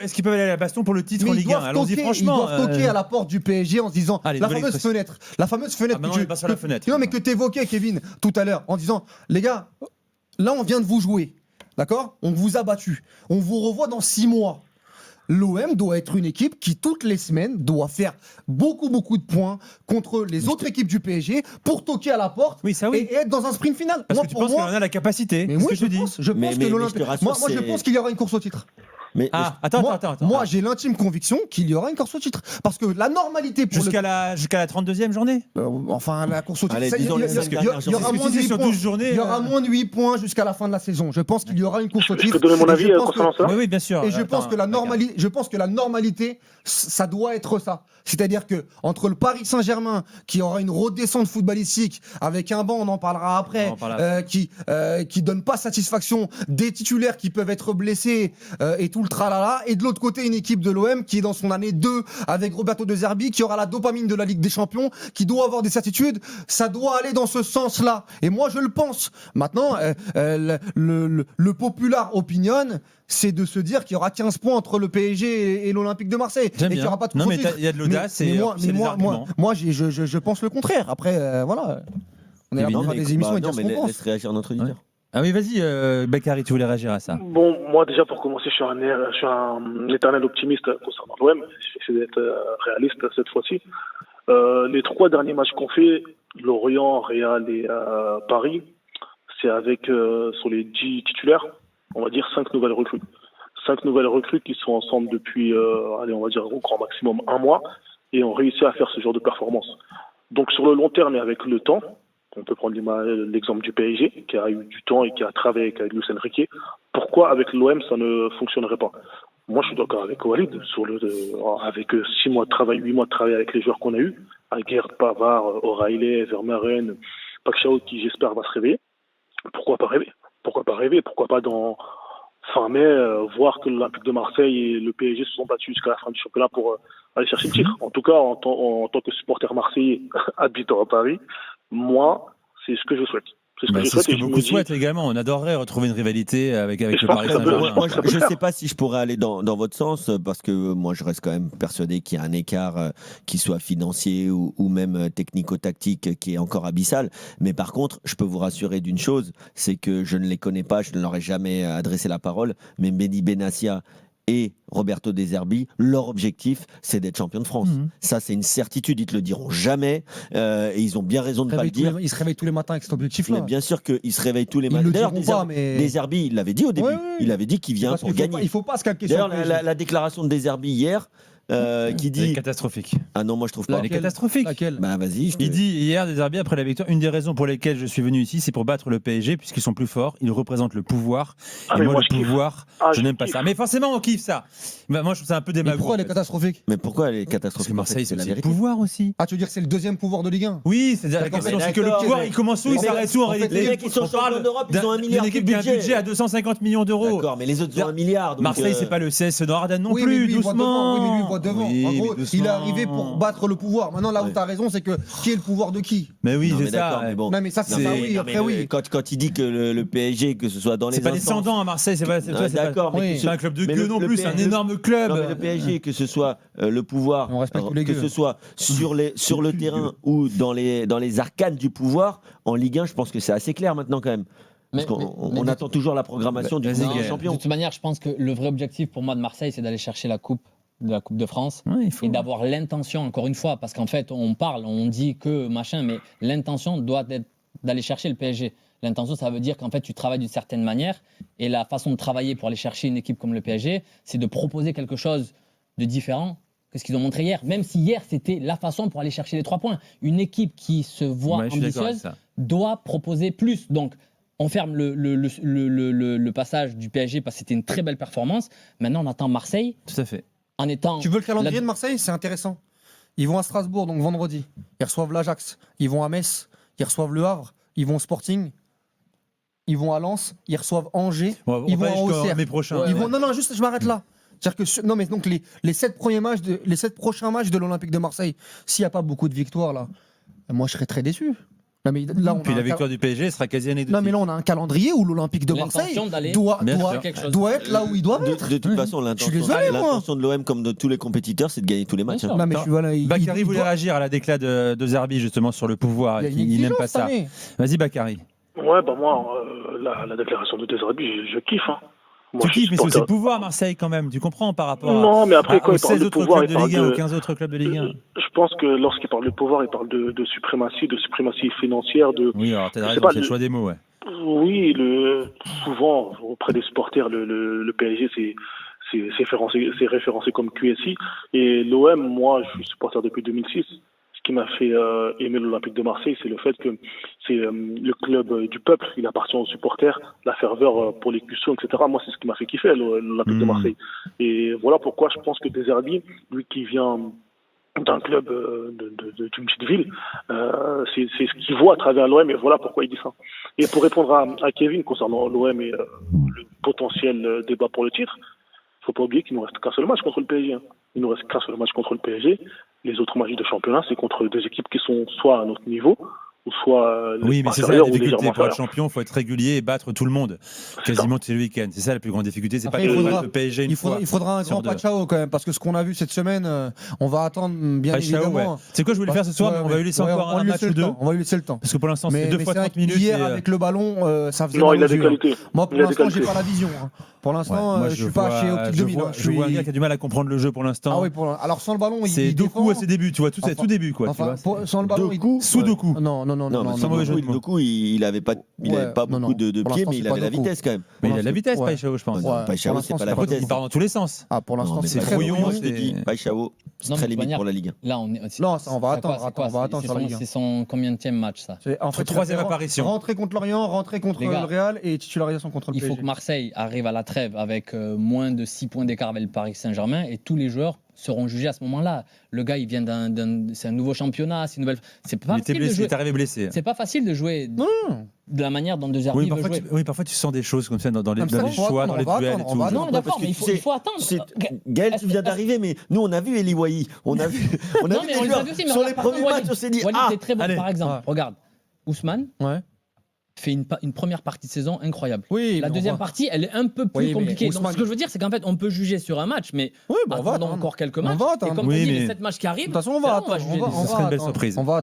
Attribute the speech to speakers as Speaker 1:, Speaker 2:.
Speaker 1: Est-ce qu'ils peuvent aller à la baston pour le titre
Speaker 2: Mais
Speaker 1: en
Speaker 2: ils
Speaker 1: Ligue 1?
Speaker 2: doivent
Speaker 1: Allons-y
Speaker 2: toquer,
Speaker 1: franchement.
Speaker 2: ils doivent toquer à la porte du PSG en se disant
Speaker 1: Allez,
Speaker 2: la
Speaker 1: nouvelle
Speaker 2: fameuse
Speaker 1: expression.
Speaker 2: fenêtre. La fameuse fenêtre
Speaker 1: Ah, maintenant, on est pas sur la fenêtre.
Speaker 2: Non, mais que t'évoquais, Kevin, tout à l'heure, en disant les gars, là, on vient de vous jouer. D'accord? On vous a battu. On vous revoit dans 6 mois. L'OM doit être une équipe qui, toutes les semaines, doit faire beaucoup de points contre les autres équipes du PSG pour toquer à la porte
Speaker 1: Oui, ça oui.
Speaker 2: et être dans un sprint final.
Speaker 1: Parce
Speaker 2: Moi,
Speaker 1: que tu
Speaker 2: pour
Speaker 1: penses
Speaker 2: moi,
Speaker 1: qu'on en a la capacité.
Speaker 2: mais
Speaker 1: c'est ce
Speaker 2: oui,
Speaker 1: que tu dis.
Speaker 2: je pense que
Speaker 3: mais
Speaker 2: l'Olympique.
Speaker 3: je te rassure,
Speaker 2: Moi, je
Speaker 3: c'est-
Speaker 2: pense qu'il y aura une course au titre.
Speaker 3: Mais
Speaker 1: Ah, attends.
Speaker 2: Moi, j'ai l'intime conviction qu'il y aura une course au titre. Parce que la normalité pour
Speaker 1: Jusqu'à la 32e journée.
Speaker 2: enfin, la course au titre,
Speaker 3: Allez,
Speaker 2: ça,
Speaker 3: disons
Speaker 2: il y-
Speaker 3: les
Speaker 2: il y-
Speaker 3: cinq
Speaker 2: il y-
Speaker 3: dernières
Speaker 2: il y aura
Speaker 1: journées.
Speaker 2: moins de
Speaker 1: Si c'est
Speaker 2: 8
Speaker 1: sur
Speaker 2: points.
Speaker 1: 12 journées,
Speaker 2: Il y aura moins de 8 points jusqu'à la fin de la saison. Je pense qu'il y aura une course au
Speaker 4: Je
Speaker 2: titre.
Speaker 4: peux donner mon
Speaker 2: Et
Speaker 4: avis
Speaker 2: je pense
Speaker 4: concernant ça?
Speaker 1: Oui, bien sûr.
Speaker 2: Et je pense
Speaker 1: Attends,
Speaker 2: que la
Speaker 1: regarde.
Speaker 2: normalité, ça doit être ça. C'est-à-dire que entre le Paris Saint-Germain, qui aura une redescente footballistique, avec un banc, on en parlera après,
Speaker 1: On en parlera.
Speaker 2: qui donne pas satisfaction, des titulaires qui peuvent être blessés et tout le tralala, et de l'autre côté une équipe de l'OM qui est dans son année 2 avec Roberto De Zerbi, qui aura la dopamine de la Ligue des Champions, qui doit avoir des certitudes, ça doit aller dans ce sens-là. Et moi je le pense. Maintenant, le populaire opinion, c'est de se dire qu'il y aura 15 points entre le PSG et l'Olympique de Marseille.
Speaker 1: J'aime
Speaker 2: Et qu'il n'y
Speaker 1: bien.
Speaker 2: aura pas de
Speaker 1: Non,
Speaker 2: course
Speaker 1: mais
Speaker 2: au titre.
Speaker 1: il y a de l'audace
Speaker 2: Mais
Speaker 1: et
Speaker 2: moi,
Speaker 1: c'est des arguments.
Speaker 2: je pense le contraire. Après, voilà. On est là pour faire des émissions et dire ce qu'on pense.
Speaker 3: laisse réagir notre auditeur.
Speaker 1: Ah oui, vas-y, Bakary, tu voulais réagir à ça.
Speaker 4: Bon, moi déjà pour commencer, je suis un éternel optimiste concernant l'OM. J'essaie d'être réaliste cette fois-ci. Les 3 derniers matchs qu'on fait, Lorient, Real et Paris, c'est avec sur les 10 titulaires, on va dire 5 nouvelles recrues. 5 nouvelles recrues qui sont ensemble depuis, allez, on va dire au grand maximum 1 mois, et ont réussi à faire ce genre de performance. Donc sur le long terme et avec le temps, on peut prendre l'exemple du PSG, qui a eu du temps et qui a travaillé avec Luis Enrique. Pourquoi avec l'OM ça ne fonctionnerait pas? Moi, je suis d'accord avec Walid avec 6 mois de travail, 8 mois de travail avec les joueurs qu'on a eus, Aguerd, Pavard, O'Reilly, Vermaelen, Pacquiao, qui j'espère va se réveiller. Pourquoi pas rêver? Pourquoi pas dans fin mai voir que l'Olympique de Marseille et le PSG se sont battus jusqu'à la fin du championnat pour aller chercher le titre. En tout cas, en tant que supporter marseillais habitant à Paris, moi, c'est ce que je souhaite. C'est ce que je
Speaker 1: C'est
Speaker 4: souhaite.
Speaker 1: ce que
Speaker 4: et je
Speaker 1: beaucoup
Speaker 4: me dis,
Speaker 1: souhaitent également. On adorerait retrouver une rivalité avec le
Speaker 4: je pense
Speaker 1: Paris
Speaker 4: que ça peut-
Speaker 1: Saint-Germain.
Speaker 3: Moi, je ne sais pas si je pourrais aller dans votre sens, parce que moi, je reste quand même persuadé qu'il y a un écart, qui soit financier ou même technico-tactique, qui est encore abyssal. Mais par contre, je peux vous rassurer d'une chose, c'est que je ne les connais pas, je ne leur ai jamais adressé la parole, mais Mehdi Benassia et Roberto De Zerbi, leur objectif, c'est d'être champion de France. Ça, c'est une certitude. Ils te le diront jamais, et ils ont bien raison de ne pas le dire.
Speaker 2: Ils se réveillent tous les matins avec cet objectif-là.
Speaker 3: Mais bien sûr qu'ils se réveillent tous les
Speaker 2: Ils
Speaker 3: matins.
Speaker 2: le
Speaker 3: D'ailleurs,
Speaker 2: diront pas, mais-
Speaker 3: De Zerbi, il l'avait dit au début.
Speaker 2: Ouais, ouais.
Speaker 3: Il avait dit qu'il vient
Speaker 2: Parce
Speaker 3: pour
Speaker 2: qu'il faut
Speaker 3: gagner.
Speaker 2: pas- il faut pas se calquer sur
Speaker 3: D'ailleurs,
Speaker 2: le PSG.
Speaker 3: la déclaration de De Zerbi hier, qui
Speaker 1: Elle est
Speaker 3: dit...
Speaker 1: catastrophique.
Speaker 3: Ah non, moi je trouve pas.
Speaker 1: Elle est catastrophique.
Speaker 2: Laquelle?
Speaker 3: Bah vas-y.
Speaker 1: Il dit hier, De Zerbi, après la victoire, une des raisons pour lesquelles je suis venu ici, c'est pour battre le PSG, puisqu'ils sont plus forts, ils représentent le pouvoir.
Speaker 4: Ah,
Speaker 1: et
Speaker 4: mais
Speaker 1: moi,
Speaker 4: moi,
Speaker 1: le
Speaker 4: je kiffe.
Speaker 1: pouvoir,
Speaker 4: Ah,
Speaker 1: je
Speaker 4: je
Speaker 1: n'aime pas
Speaker 4: kiffe.
Speaker 1: ça. Mais forcément, on kiffe ça. Bah, moi, je trouve ça un peu
Speaker 2: Mais
Speaker 1: démagogue.
Speaker 2: pourquoi elle est
Speaker 1: en fait.
Speaker 2: catastrophique?
Speaker 3: Mais pourquoi elle est
Speaker 1: Parce
Speaker 3: catastrophique
Speaker 1: que Marseille,
Speaker 3: en fait,
Speaker 1: c'est
Speaker 3: la
Speaker 1: aussi le
Speaker 3: vérité.
Speaker 1: pouvoir aussi.
Speaker 2: Ah, tu veux dire que c'est le deuxième pouvoir de Ligue 1?
Speaker 1: Oui, c'est-à-dire la
Speaker 2: D'accord,
Speaker 1: question,
Speaker 3: mais
Speaker 1: c'est que le
Speaker 3: d'accord,
Speaker 1: pouvoir,
Speaker 3: mais-
Speaker 1: il commence où, il
Speaker 3: mais
Speaker 1: s'arrête où en
Speaker 2: en fait,
Speaker 1: réalité.
Speaker 3: les mecs, ils sont
Speaker 1: On parle
Speaker 3: champions d'Europe, ils ont un
Speaker 1: d'une
Speaker 3: milliard de
Speaker 1: équipe qui a un
Speaker 3: budget.
Speaker 1: budget à 250 millions d'euros.
Speaker 3: D'accord, mais les autres ont un milliard. donc,
Speaker 1: Marseille, c'est pas le CS Nordane non
Speaker 2: Oui, mais
Speaker 1: plus,
Speaker 2: lui, il voit
Speaker 1: doucement.
Speaker 2: devant. Oui, mais lui, il voit devant.
Speaker 1: Oui,
Speaker 2: En
Speaker 1: mais
Speaker 2: gros,
Speaker 1: doucement.
Speaker 2: il est arrivé pour battre le pouvoir. Maintenant, là où
Speaker 3: Ouais.
Speaker 2: tu as raison, c'est que qui est le pouvoir de qui?
Speaker 1: Mais oui,
Speaker 3: Non,
Speaker 1: c'est
Speaker 3: mais d'accord,
Speaker 1: ça.
Speaker 3: mais bon.
Speaker 2: Non, mais ça, c'est
Speaker 3: Non,
Speaker 2: ça,
Speaker 3: mais-
Speaker 2: oui.
Speaker 3: non,
Speaker 2: Après,
Speaker 3: mais
Speaker 2: oui.
Speaker 3: Quand il dit que le PSG, que ce soit dans les
Speaker 1: C'est pas
Speaker 3: instances-
Speaker 1: descendant à Marseille, c'est pas.
Speaker 3: Non, d'accord, mais
Speaker 2: Oui.
Speaker 3: que
Speaker 1: C'est un club de
Speaker 3: mais
Speaker 1: gueux
Speaker 3: le-
Speaker 1: non
Speaker 3: le
Speaker 1: plus, c'est un
Speaker 3: PSG
Speaker 1: énorme club.
Speaker 3: Non, mais le PSG, que ce soit le pouvoir,
Speaker 2: On respecte tous les
Speaker 3: que
Speaker 2: gueux.
Speaker 3: ce soit sur le terrain ou dans les arcanes du pouvoir, en Ligue 1, je pense que c'est assez clair maintenant quand même. Parce qu'on attend toujours la programmation du
Speaker 1: Vas-y,
Speaker 3: grand
Speaker 1: Gaël.
Speaker 3: champion.
Speaker 5: De toute manière, je pense que le vrai objectif pour moi de Marseille, c'est d'aller chercher la Coupe de France
Speaker 1: Ouais, il faut.
Speaker 5: et d'avoir l'intention, encore une fois, parce qu'en fait, on parle, on dit que machin, mais l'intention doit être d'aller chercher le PSG. L'intention, ça veut dire qu'en fait, tu travailles d'une certaine manière et la façon de travailler pour aller chercher une équipe comme le PSG, c'est de proposer quelque chose de différent que ce qu'ils ont montré hier. Même si hier, c'était la façon pour aller chercher les 3 points. Une équipe qui se voit
Speaker 1: Ouais, je suis d'accord avec
Speaker 5: ambitieuse
Speaker 1: ça.
Speaker 5: doit proposer plus. Donc, on ferme le passage du PSG parce que c'était une très belle performance. Maintenant, on attend Marseille
Speaker 1: Tout à fait.
Speaker 5: en étant.
Speaker 2: Tu veux le calendrier de Marseille? C'est intéressant. Ils vont à Strasbourg, donc vendredi. Ils reçoivent l'Ajax. Ils vont à Metz. Ils reçoivent le Havre. Ils vont au Sporting. Ils vont à Lens. Ils reçoivent Angers.
Speaker 1: On
Speaker 2: Ils
Speaker 1: va
Speaker 2: vont à
Speaker 1: jusqu'à
Speaker 2: Auxerre.
Speaker 1: mai prochain.
Speaker 2: Ils vont... Non, juste, je m'arrête là. C'est-à-dire que non, mais donc les 7 premiers matchs, les 7 prochains matchs de l'Olympique de Marseille, s'il n'y a pas beaucoup de victoires là, moi je serais très déçu. Non, mais là, on
Speaker 1: Puis
Speaker 2: a
Speaker 1: la
Speaker 2: un
Speaker 1: victoire du PSG sera quasi anecdotique.
Speaker 2: Non, mais là, on a un calendrier où l'Olympique de Marseille
Speaker 5: L'intention d'aller
Speaker 2: doit
Speaker 1: Bien sûr.
Speaker 5: quelque chose.
Speaker 2: être là où il doit être.
Speaker 3: De toute façon,
Speaker 2: Je
Speaker 3: l'intention
Speaker 2: suis désolé, moi.
Speaker 3: l'intention de l'OM, comme de tous les compétiteurs, c'est de gagner tous les matchs.
Speaker 5: Bien
Speaker 3: hein.
Speaker 5: sûr.
Speaker 2: Non, mais je suis voilà,
Speaker 1: Bakary voulait
Speaker 2: doit-
Speaker 1: réagir à la déclat de Zerbi justement sur le pouvoir.
Speaker 2: il y a une
Speaker 1: Il n'aime
Speaker 2: exigence
Speaker 1: pas
Speaker 2: cette
Speaker 1: ça.
Speaker 2: année.
Speaker 1: Vas-y Bakary.
Speaker 4: Ouais, bah moi, la déclaration de Deserbi, je kiffe. Hein. Moi,
Speaker 1: Tu
Speaker 4: je suis
Speaker 1: kiffes, mais c'est aussi
Speaker 4: supporter.
Speaker 1: le pouvoir à Marseille quand même. Tu comprends par rapport
Speaker 4: Non, mais après, quand
Speaker 1: aux
Speaker 4: il parle
Speaker 1: 16
Speaker 4: de
Speaker 1: autres
Speaker 4: pouvoir,
Speaker 1: clubs
Speaker 4: il
Speaker 1: de Ligue 1,
Speaker 4: parle
Speaker 1: aux 15 autres clubs de Ligue 1.
Speaker 4: Je pense que lorsqu'il parle de pouvoir, il parle de suprématie financière, de.
Speaker 1: Oui, alors t'as
Speaker 4: Je sais
Speaker 1: raison,
Speaker 4: pas,
Speaker 1: c'est le choix des mots, ouais.
Speaker 4: Oui, souvent, auprès des supporters, le PSG, c'est référencé comme QSI. Et l'OM, moi, je suis supporter depuis 2006. Ce qui m'a fait aimer l'Olympique de Marseille, c'est le fait que c'est le club du peuple, il appartient aux supporters, la ferveur pour les custos, etc. Moi, c'est ce qui m'a fait kiffer l'Olympique de Marseille. Et voilà pourquoi je pense que Deserbi, lui qui vient d'un club d'une petite ville, c'est ce qu'il voit à travers l'OM, et voilà pourquoi il dit ça. Et pour répondre à Kevin concernant l'OM et le potentiel débat pour le titre, il ne faut pas oublier qu'il nous reste qu'un seul match contre le PSG. Hein. Il nous reste qu'un seul match contre le PSG. Les autres matchs de championnat, c'est contre des équipes qui sont soit à notre niveau, ou soit
Speaker 1: Oui, mais c'est ça la
Speaker 4: inférieures ou
Speaker 1: difficulté.
Speaker 4: légèrement
Speaker 1: Pour être
Speaker 4: inférieures.
Speaker 1: champion, il faut être régulier et battre tout le monde. Quasiment tous les week-ends. C'est ça la plus grande difficulté. C'est pas
Speaker 2: Après,
Speaker 1: de
Speaker 2: il
Speaker 1: battre
Speaker 2: faudra-
Speaker 1: le PSG une fois.
Speaker 2: Il faudra un
Speaker 1: sur
Speaker 2: grand
Speaker 1: deux.
Speaker 2: Pachao quand même, parce que ce qu'on a vu cette semaine, on va attendre bien
Speaker 1: Pachao,
Speaker 2: évidemment.
Speaker 1: ouais. C'est quoi je voulais faire ce soir, mais on va lui laisser
Speaker 2: Ouais,
Speaker 1: encore
Speaker 2: on va
Speaker 1: un
Speaker 2: lui
Speaker 1: match
Speaker 2: laisser
Speaker 1: ou
Speaker 2: le
Speaker 1: deux.
Speaker 2: temps, on va lui laisser le temps.
Speaker 1: Parce que pour l'instant, c'est deux fois
Speaker 2: c'est vrai
Speaker 1: 30 minutes.
Speaker 2: Hier,
Speaker 1: et,
Speaker 2: avec le ballon, ça faisait
Speaker 4: Non,
Speaker 2: mal
Speaker 4: il a
Speaker 2: aux
Speaker 4: des
Speaker 2: yeux, hein.
Speaker 4: qualités.
Speaker 2: Moi, pour
Speaker 4: Il a des
Speaker 2: l'instant, j'ai
Speaker 4: qualités.
Speaker 2: pas la vision. Hein. Pour l'instant,
Speaker 1: moi,
Speaker 2: je suis pas
Speaker 1: vois-
Speaker 2: chez Optique 2000. hein.
Speaker 1: Je vois un gars qui a du mal à comprendre le jeu pour l'instant.
Speaker 2: Ah oui, alors sans le ballon,
Speaker 1: C'est
Speaker 2: il
Speaker 1: deux
Speaker 2: défend.
Speaker 1: coups à ses débuts, tu vois, c'est
Speaker 2: Enfin,
Speaker 1: tout début quoi.
Speaker 2: Enfin,
Speaker 1: tu vois,
Speaker 2: sans le ballon,
Speaker 3: Deux
Speaker 2: il
Speaker 3: coups.
Speaker 1: sous deux coups.
Speaker 2: Non,
Speaker 3: Non, mais
Speaker 1: sans mauvais jeu de mots.
Speaker 3: du coup, il avait pas
Speaker 2: non,
Speaker 3: beaucoup de
Speaker 2: pour
Speaker 3: pieds,
Speaker 2: l'instant,
Speaker 3: mais
Speaker 2: c'est
Speaker 3: il
Speaker 2: pas
Speaker 3: avait la
Speaker 2: beaucoup.
Speaker 3: vitesse quand même.
Speaker 1: Mais il a la vitesse,
Speaker 2: Ouais.
Speaker 1: Pachao, je pense.
Speaker 3: Non,
Speaker 2: Ouais,
Speaker 3: Pachao,
Speaker 2: pour
Speaker 3: c'est
Speaker 2: l'instant,
Speaker 3: pas la
Speaker 2: c'est pas
Speaker 1: Après,
Speaker 3: vitesse.
Speaker 1: il part dans tous les sens.
Speaker 2: Ah, pour l'instant,
Speaker 3: Non, mais
Speaker 2: c'est
Speaker 1: c'est
Speaker 2: très
Speaker 1: brouillon,
Speaker 2: brouillon.
Speaker 3: Je te dis, Pachao, c'est
Speaker 5: Non,
Speaker 3: très
Speaker 5: mais de
Speaker 3: limite
Speaker 5: manière-
Speaker 3: pour la Ligue 1.
Speaker 5: Là, on est.
Speaker 2: Non, ça, on va
Speaker 5: c'est quoi,
Speaker 2: attendre,
Speaker 5: c'est quoi,
Speaker 2: on va attendre
Speaker 5: c'est
Speaker 2: sur la
Speaker 5: son-
Speaker 2: Ligue 1.
Speaker 5: C'est son combienième match, ça?
Speaker 2: C'est en fait,
Speaker 1: Troisième
Speaker 2: c'est
Speaker 1: apparition.
Speaker 2: Rentrer contre Lorient, rentrer contre
Speaker 5: Les
Speaker 2: le
Speaker 5: gars,
Speaker 2: Real et titularisation contre le
Speaker 5: Il
Speaker 2: PSG.
Speaker 5: faut que Marseille arrive à la trêve avec moins de 6 points d'écart avec le Paris Saint-Germain et tous les joueurs seront jugés à ce moment-là. Le gars, il vient c'est un nouveau championnat, c'est une nouvelle. C'est pas
Speaker 1: Il était
Speaker 5: facile de
Speaker 1: blessé, il
Speaker 5: jouer.
Speaker 1: est arrivé blessé.
Speaker 5: C'est pas facile de jouer
Speaker 2: Non.
Speaker 5: de la manière dont De Zerbi veut jouer.
Speaker 1: Parfois tu sens des choses comme ça dans les
Speaker 2: Comme ça, on va
Speaker 1: choix, dans
Speaker 2: attendre,
Speaker 1: les
Speaker 2: on va
Speaker 1: duels et
Speaker 2: attendre,
Speaker 1: tout.
Speaker 2: on va
Speaker 5: Non,
Speaker 2: attendre.
Speaker 5: d'accord,
Speaker 3: parce que
Speaker 5: mais
Speaker 3: tu sais,
Speaker 5: il faut attendre.
Speaker 3: Gaël,
Speaker 5: Est-ce
Speaker 3: tu viens
Speaker 5: que-
Speaker 3: d'arriver, mais nous, on a vu Eli Wahi. On a vu
Speaker 5: Non,
Speaker 3: des
Speaker 5: mais on les
Speaker 3: joueurs.
Speaker 5: a vus aussi, mais
Speaker 3: Sur les
Speaker 5: regarde, par
Speaker 3: premiers
Speaker 5: contre,
Speaker 3: matchs, on s'est dit,
Speaker 5: Walid
Speaker 3: ah,
Speaker 5: est très bon,
Speaker 1: allez.
Speaker 5: par exemple.
Speaker 2: Ouais.
Speaker 5: Regarde, Ousmane
Speaker 2: Ouais.
Speaker 5: fait une première partie de saison incroyable.
Speaker 2: Oui,
Speaker 5: La
Speaker 2: mais
Speaker 5: deuxième
Speaker 2: on va-
Speaker 5: partie, elle est un peu plus
Speaker 2: Oui, mais
Speaker 5: compliquée. Donc,
Speaker 2: Ousmane-
Speaker 5: ce que je veux dire, c'est qu'en fait, on peut juger sur un match, mais
Speaker 2: Oui, bah, on va
Speaker 5: attendons
Speaker 2: attendre.
Speaker 5: encore quelques
Speaker 2: On
Speaker 5: matchs.
Speaker 2: va
Speaker 5: Et
Speaker 2: attendre.
Speaker 5: comme
Speaker 1: Oui,
Speaker 5: on dit,
Speaker 1: mais-
Speaker 5: les 7 matchs qui arrivent,
Speaker 2: De toute façon, on
Speaker 5: c'est
Speaker 2: va
Speaker 5: là où
Speaker 2: attendre.
Speaker 5: juger
Speaker 2: On
Speaker 5: les
Speaker 2: va-
Speaker 5: autres.
Speaker 1: Ça serait une belle
Speaker 2: attendre.
Speaker 1: surprise.
Speaker 2: On va